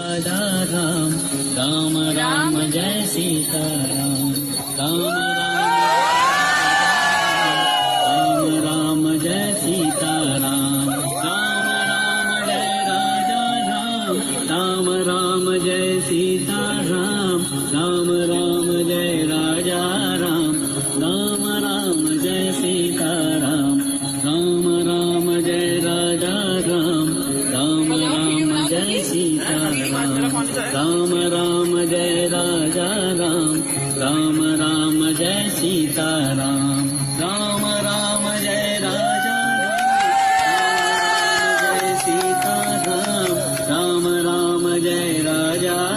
Raja Ram Ram Ram Jai Sita Ram Ram Ram Jai Sita Ram Ram Jai Raja Ram Ram Jai Sita Ram Ram Jai Raja Ram Jai Sita Ram Ram Jai Raja Ram Jai Sita Ram Jai Raja Ram Jai Sita Ram Jai Raja Jai Sita Ram Jai Raja